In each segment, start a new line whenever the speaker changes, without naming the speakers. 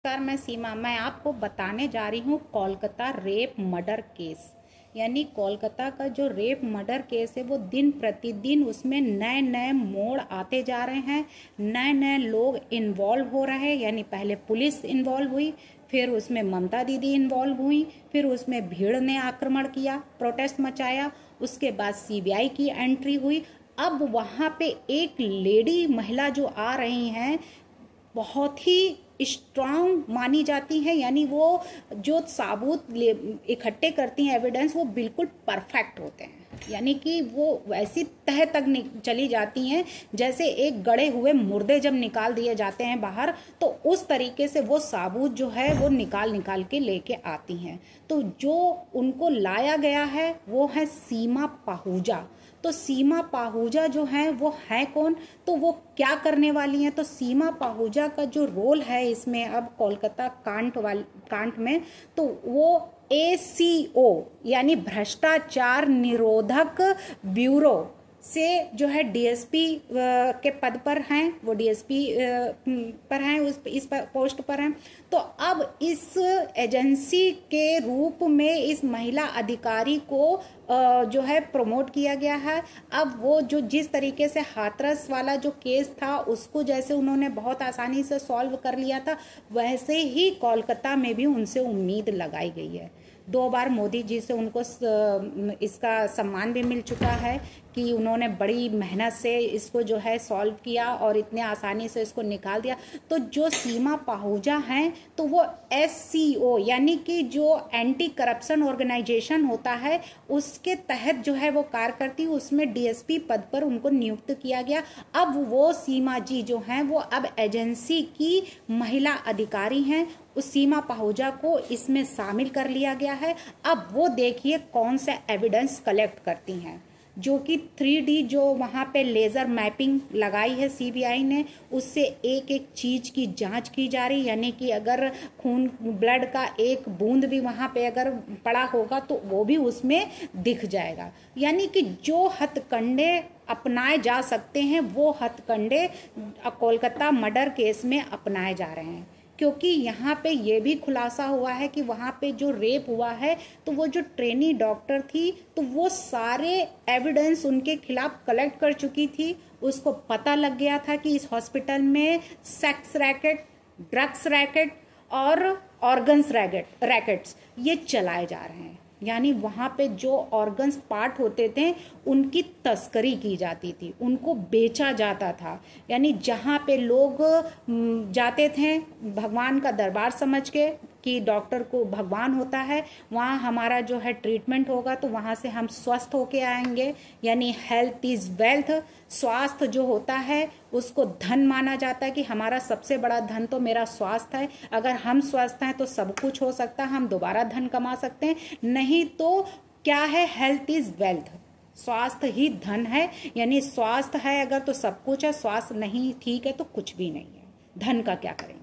नमस्कार, मैं सीमा। मैं आपको बताने जा रही हूँ कोलकाता रेप मर्डर केस। यानी कोलकाता का जो रेप मर्डर केस है वो दिन प्रतिदिन उसमें नए नए मोड़ आते जा रहे हैं, नए नए लोग इन्वॉल्व हो रहे हैं। यानी पहले पुलिस इन्वॉल्व हुई, फिर उसमें ममता दीदी इन्वॉल्व हुई, फिर उसमें भीड़ ने आक्रमण किया, प्रोटेस्ट मचाया, उसके बाद सीबीआई की एंट्री हुई। अब वहाँ पे एक लेडी महिला जो आ रही हैं बहुत ही स्ट्रांग मानी जाती हैं। यानी वो जो साबूत इकट्ठे करती हैं एविडेंस, वो बिल्कुल परफेक्ट होते हैं। यानी कि वो वैसी तह तक चली जाती हैं जैसे एक गड़े हुए मुर्दे जब निकाल दिए जाते हैं बाहर, तो उस तरीके से वो साबूत जो है वो निकाल निकाल के लेके आती हैं। तो जो उनको लाया गया है वो है सीमा पाहूजा। तो सीमा पाहूजा जो है वो है कौन, तो वो क्या करने वाली हैं? तो सीमा पाहूजा का जो रोल है इसमें अब कोलकाता कांड में, तो वो ACO यानी भ्रष्टाचार निरोधक ब्यूरो से जो है DSP के पद पर हैं, वो DSP पर हैं, इस पोस्ट पर हैं। तो अब इस एजेंसी के रूप में इस महिला अधिकारी को जो है प्रमोट किया गया है। अब वो जो जिस तरीके से हाथरस वाला जो केस था उसको जैसे उन्होंने बहुत आसानी से सॉल्व कर लिया था, वैसे ही कोलकाता में भी उनसे उम्मीद लगाई गई है। 2 बार मोदी जी से उनको इसका सम्मान भी मिल चुका है कि उन्होंने बड़ी मेहनत से इसको जो है सॉल्व किया और इतने आसानी से इसको निकाल दिया। तो जो सीमा पाहूजा हैं तो वो SCO यानी कि जो एंटी करप्शन ऑर्गेनाइजेशन होता है उसके तहत जो है वो कार्य करती है, उसमें DSP पद पर उनको नियुक्त किया गया। अब वो सीमा जी जो हैं वो अब एजेंसी की महिला अधिकारी हैं। उस सीमा पाहूजा को इसमें शामिल कर लिया गया है। अब वो देखिए कौन सा एविडेंस कलेक्ट करती हैं, जो कि 3D जो वहाँ पे लेज़र मैपिंग लगाई है CBI ने, उससे एक एक चीज़ की जांच की जा रही। यानी कि अगर खून ब्लड का एक बूंद भी वहाँ पे अगर पड़ा होगा तो वो भी उसमें दिख जाएगा। यानी कि जो हथकंडे अपनाए जा सकते हैं वो हथकंडे कोलकाता मर्डर केस में अपनाए जा रहे हैं। क्योंकि यहाँ पे ये भी खुलासा हुआ है कि वहाँ पे जो रेप हुआ है तो वो जो ट्रेनी डॉक्टर थी तो वो सारे एविडेंस उनके खिलाफ कलेक्ट कर चुकी थी। उसको पता लग गया था कि इस हॉस्पिटल में सेक्स रैकेट, ड्रग्स रैकेट और ऑर्गन्स रैकेट्स ये चलाए जा रहे हैं। यानी वहाँ पे जो ऑर्गन्स पार्ट होते थे उनकी तस्करी की जाती थी, उनको बेचा जाता था। यानी जहाँ पे लोग जाते थे भगवान का दरबार समझ के कि डॉक्टर को भगवान होता है, वहाँ हमारा जो है ट्रीटमेंट होगा तो वहाँ से हम स्वस्थ होके आएंगे। यानी हेल्थ इज़ वेल्थ। स्वास्थ्य जो होता है उसको धन माना जाता है कि हमारा सबसे बड़ा धन तो मेरा स्वास्थ्य है। अगर हम स्वस्थ हैं तो सब कुछ हो सकता है, हम दोबारा धन कमा सकते हैं। नहीं तो क्या है, हेल्थ इज़ वेल्थ, स्वास्थ्य ही धन है। यानी स्वास्थ्य है अगर तो सब कुछ है, स्वास्थ्य नहीं ठीक है तो कुछ भी नहीं है, धन का क्या करेंगे।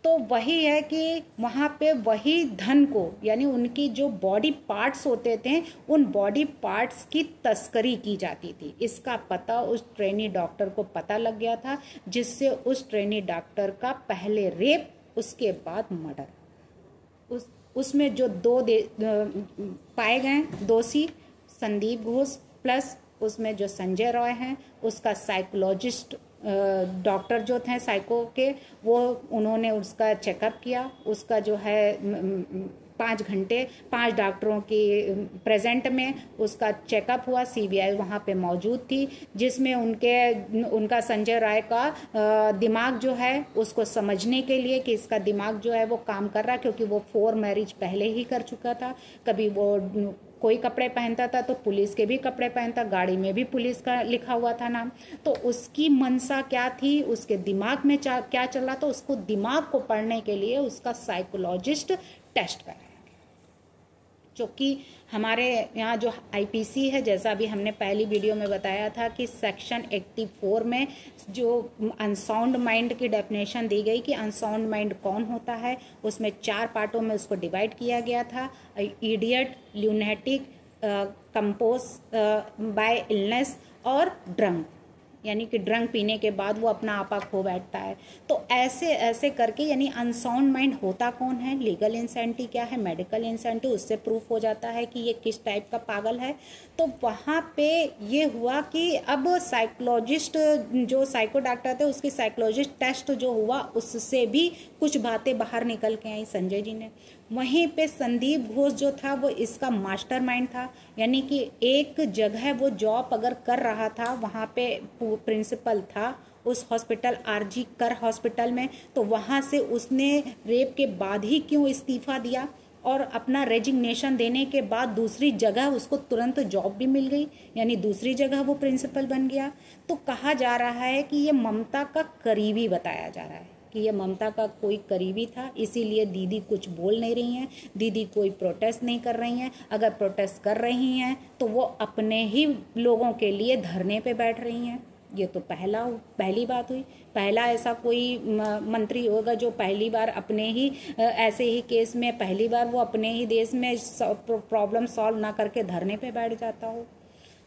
तो वही है कि वहाँ पे वही धन को यानी उनकी जो बॉडी पार्ट्स होते थे उन बॉडी पार्ट्स की तस्करी की जाती थी। इसका पता उस ट्रेनी डॉक्टर को पता लग गया था, जिससे उस ट्रेनी डॉक्टर का पहले रेप, उसके बाद मर्डर। उसमें जो पाए गए दोषी संदीप घोष प्लस उसमें जो संजय रॉय हैं, उसका साइकोलॉजिस्ट डॉक्टर जो थे साइको के, वो उन्होंने उसका चेकअप किया। उसका जो है 5 घंटे 5 डॉक्टरों की प्रेजेंट में उसका चेकअप हुआ। CBI वहाँ पे मौजूद थी, जिसमें उनका संजय राय का दिमाग जो है उसको समझने के लिए कि इसका दिमाग जो है वो काम कर रहा है, क्योंकि वो 4 मैरिज पहले ही कर चुका था। कभी वो कोई कपड़े पहनता था तो पुलिस के भी कपड़े पहनता, गाड़ी में भी पुलिस का लिखा हुआ था नाम। तो उसकी मंशा क्या थी, उसके दिमाग में क्या चल रहा था, उसको दिमाग को पढ़ने के लिए उसका साइकोलॉजिस्ट टेस्ट कराया, जो कि हमारे यहाँ जो IPC है, जैसा भी हमने पहली वीडियो में बताया था कि सेक्शन 84 में जो अनसाउंड माइंड की डेफिनेशन दी गई कि अनसाउंड माइंड कौन होता है, उसमें 4 पार्टों में उसको डिवाइड किया गया था। Idiot, lunatic, compose bye illness और ड्रंक। यानी कि ड्रंक पीने के बाद वो अपना आपा खो बैठता है। तो ऐसे ऐसे करके यानी अनसाउंड माइंड होता कौन है, लीगल इंसेंटी क्या है, मेडिकल इंसेंटी, उससे प्रूफ हो जाता है कि ये किस टाइप का पागल है। तो वहाँ पे ये हुआ कि अब साइकोलॉजिस्ट जो साइको डॉक्टर थे उसकी साइकोलॉजिस्ट टेस्ट जो हुआ उससे भी कुछ बातें बाहर निकल के आई संजय जी ने। वहीं पे संदीप घोष जो था वो इसका मास्टरमाइंड था, यानी कि एक जगह वो जॉब अगर कर रहा था, वहाँ पे प्रिंसिपल था उस हॉस्पिटल आरजी कर हॉस्पिटल में, तो वहाँ से उसने रेप के बाद ही क्यों इस्तीफा दिया और अपना रेजिग्नेशन देने के बाद दूसरी जगह उसको तुरंत जॉब भी मिल गई, यानी दूसरी जगह वो प्रिंसिपल बन गया। तो कहा जा रहा है कि ये ममता का करीबी बताया जा रहा है कि ये ममता का कोई करीबी था, इसीलिए दीदी कुछ बोल नहीं रही हैं, दीदी कोई प्रोटेस्ट नहीं कर रही हैं। अगर प्रोटेस्ट कर रही हैं तो वो अपने ही लोगों के लिए धरने पे बैठ रही हैं। ये तो पहली बात हुई। पहला ऐसा कोई मंत्री होगा जो पहली बार अपने ही ऐसे ही केस में पहली बार वो अपने ही देश में प्रॉब्लम सॉल्व ना करके धरने पे बैठ जाता हो।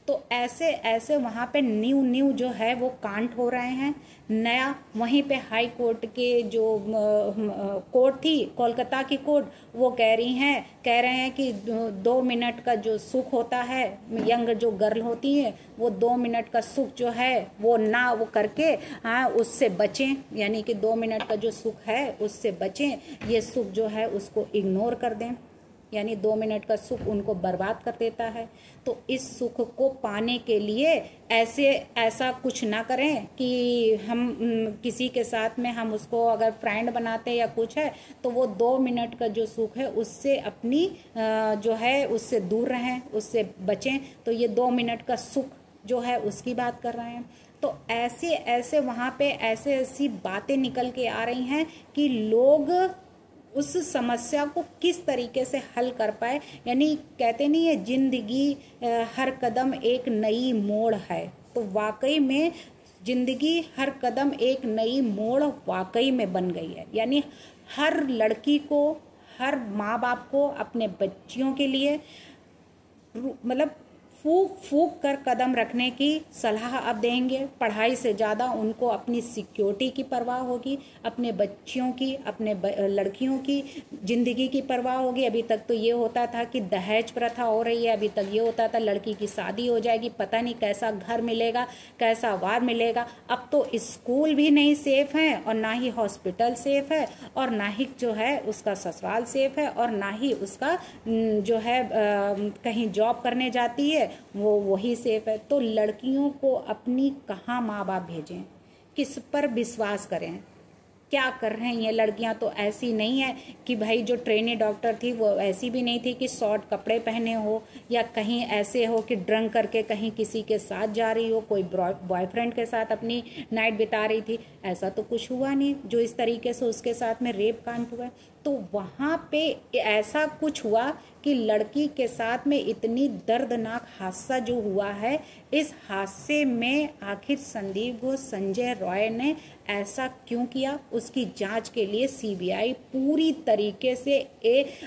तो ऐसे ऐसे वहाँ पे न्यू जो है वो कांड हो रहे हैं नया। वहीं पे हाई कोर्ट के जो कोर्ट थी, कोलकाता की कोर्ट, वो कह रहे हैं कि 2 मिनट का जो सुख होता है, यंग जो गर्ल होती है वो 2 मिनट का सुख जो है वो ना वो करके उससे बचें, यानी कि 2 मिनट का जो सुख है उससे बचें, ये सुख जो है उसको इग्नोर कर दें, यानी 2 मिनट का सुख उनको बर्बाद कर देता है। तो इस सुख को पाने के लिए ऐसा कुछ ना करें कि हम किसी के साथ में हम उसको अगर फ्रेंड बनाते या कुछ है तो वो 2 मिनट का जो सुख है उससे अपनी जो है उससे दूर रहें, उससे बचें। तो ये 2 मिनट का सुख जो है उसकी बात कर रहे हैं। तो ऐसे वहाँ पे ऐसी बातें निकल के आ रही हैं कि लोग उस समस्या को किस तरीके से हल कर पाए। यानी कहते नहीं है जिंदगी हर कदम एक नई मोड़ है, तो वाकई में जिंदगी हर कदम एक नई मोड़ वाकई में बन गई है। यानी हर लड़की को, हर माँ बाप को अपने बच्चियों के लिए मतलब फूक कर कदम रखने की सलाह अब देंगे। पढ़ाई से ज़्यादा उनको अपनी सिक्योरिटी की परवाह होगी, अपने बच्चियों की, अपने लड़कियों की ज़िंदगी की परवाह होगी। अभी तक तो ये होता था कि दहेज प्रथा हो रही है, अभी तक ये होता था लड़की की शादी हो जाएगी, पता नहीं कैसा घर मिलेगा, कैसा वार मिलेगा। अब तो स्कूल भी नहीं सेफ है और ना ही हॉस्पिटल सेफ है और ना ही जो है उसका ससुराल सेफ है और ना ही उसका जो है कहीं जॉब करने जाती है वो वही सेफ है। तो लड़कियों को अपनी कहाँ माँ बाप भेजें, किस पर विश्वास करें, क्या कर रहे हैं ये लड़कियां। तो ऐसी नहीं है कि भाई जो ट्रेनी डॉक्टर थी वो ऐसी भी नहीं थी कि शॉर्ट कपड़े पहने हो या कहीं ऐसे हो कि ड्रंक करके कहीं किसी के साथ जा रही हो, कोई बॉयफ्रेंड के साथ अपनी नाइट बिता रही थी। ऐसा तो कुछ हुआ नहीं जो इस तरीके से उसके साथ में रेप कांड हुआ। तो वहाँ पे ऐसा कुछ हुआ कि लड़की के साथ में इतनी दर्दनाक हादसा जो हुआ है, इस हादसे में आखिर संदीप घोष, संजय रॉय ने ऐसा क्यों किया, उसकी जांच के लिए सीबीआई पूरी तरीके से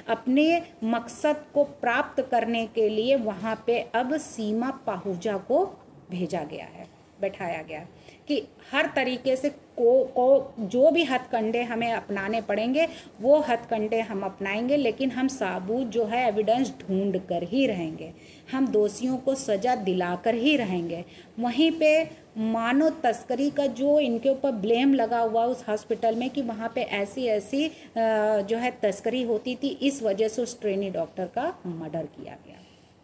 अपने मकसद को प्राप्त करने के लिए वहाँ पे अब सीमा पाहुजा को भेजा गया है, बैठाया गया कि हर तरीके से को जो भी हथकंडे हमें अपनाने पड़ेंगे वो हथकंडे हम अपनाएंगे, लेकिन हम साबुत जो है एविडेंस ढूंढ कर ही रहेंगे, हम दोषियों को सजा दिलाकर ही रहेंगे। वहीं पे मानव तस्करी का जो इनके ऊपर ब्लेम लगा हुआ उस हॉस्पिटल में कि वहाँ पे ऐसी जो है तस्करी होती थी, इस वजह से उस ट्रेनी डॉक्टर का मर्डर किया गया।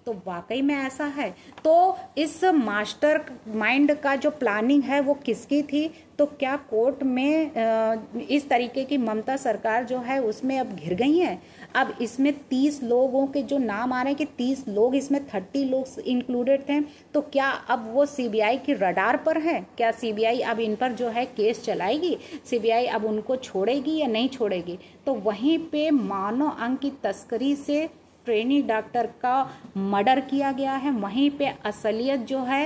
तो वाकई में ऐसा है। तो इस मास्टर माइंड का जो प्लानिंग है वो किसकी थी? तो क्या कोर्ट में इस तरीके की ममता सरकार जो है उसमें अब घिर गई हैं? अब इसमें 30 लोगों के जो नाम आ रहे हैं कि 30 लोग, इसमें 30 लोग इंक्लूडेड थे। तो क्या अब वो सीबीआई की रडार पर है? क्या सीबीआई अब इन पर जो है केस चलाएगी? सीबीआई अब उनको छोड़ेगी या नहीं छोड़ेगी? तो वहीं पे मानव अंग की तस्करी से ट्रेनी डॉक्टर का मर्डर किया गया है, वहीं पे असलियत जो है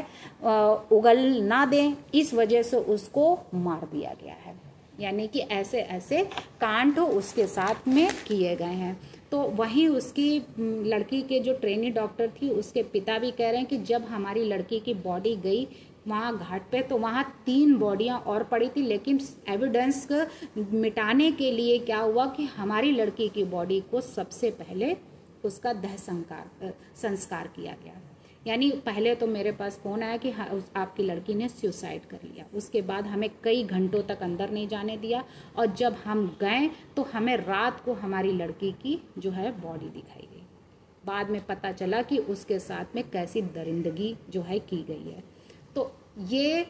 उगल ना दें इस वजह से उसको मार दिया गया है। यानी कि ऐसे ऐसे कांड उसके साथ में किए गए हैं। तो वहीं उसकी लड़की के जो ट्रेनी डॉक्टर थी उसके पिता भी कह रहे हैं कि जब हमारी लड़की की बॉडी गई वहाँ घाट पे, तो वहाँ 3 बॉडियाँ और पड़ी थी, लेकिन एविडेंस मिटाने के लिए क्या हुआ कि हमारी लड़की की बॉडी को सबसे पहले उसका संस्कार किया गया। यानी पहले तो मेरे पास फ़ोन आया कि आपकी लड़की ने सुसाइड कर लिया। उसके बाद हमें कई घंटों तक अंदर नहीं जाने दिया, और जब हम गए तो हमें रात को हमारी लड़की की जो है बॉडी दिखाई गई। बाद में पता चला कि उसके साथ में कैसी दरिंदगी जो है की गई है। तो ये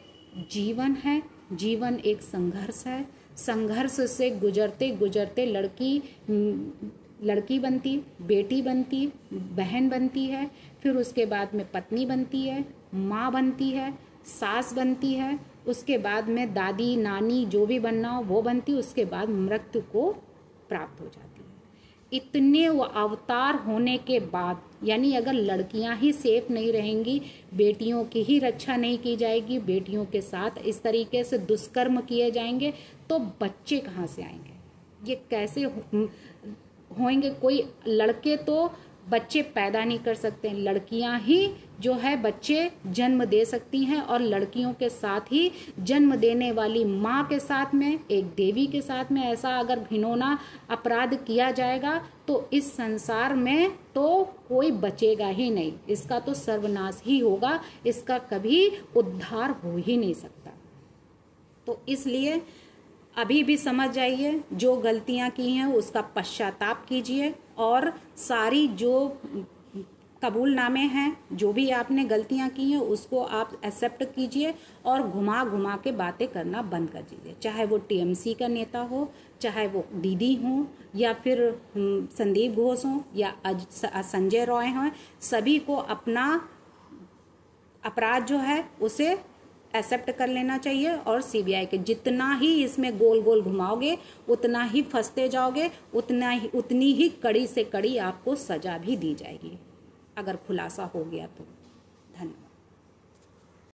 जीवन है, जीवन एक संघर्ष है। संघर्ष से गुजरते गुजरते लड़की बनती, बेटी बनती, बहन बनती है, फिर उसके बाद में पत्नी बनती है, माँ बनती है, सास बनती है, उसके बाद में दादी नानी जो भी बनना हो वो बनती, उसके बाद मृत्यु को प्राप्त हो जाती है। इतने वो अवतार होने के बाद, यानी अगर लड़कियां ही सेफ नहीं रहेंगी, बेटियों की ही रक्षा नहीं की जाएगी, बेटियों के साथ इस तरीके से दुष्कर्म किए जाएंगे, तो बच्चे कहाँ से आएंगे? ये कैसे होंगे? कोई लड़के तो बच्चे पैदा नहीं कर सकते, लड़कियां ही जो है बच्चे जन्म दे सकती हैं, और लड़कियों के साथ ही जन्म देने वाली माँ के साथ में, एक देवी के साथ में ऐसा अगर घिनौना अपराध किया जाएगा तो इस संसार में तो कोई बचेगा ही नहीं, इसका तो सर्वनाश ही होगा, इसका कभी उद्धार हो ही नहीं सकता। तो इसलिए अभी भी समझ जाइए, जो गलतियां की हैं उसका पश्चाताप कीजिए, और सारी जो कबूलनामे हैं, जो भी आपने गलतियां की हैं उसको आप एक्सेप्ट कीजिए, और घुमा घुमा के बातें करना बंद कर दीजिए। चाहे वो टीएमसी का नेता हो, चाहे वो दीदी हो, या फिर संदीप घोष हो, या संजय रॉय हों, सभी को अपना अपराध जो है उसे एक्सेप्ट कर लेना चाहिए। और सीबीआई के जितना ही इसमें गोल गोल घुमाओगे उतना ही फंसते जाओगे, उतनी ही कड़ी से कड़ी आपको सजा भी दी जाएगी, अगर खुलासा हो गया तो। धन्यवाद।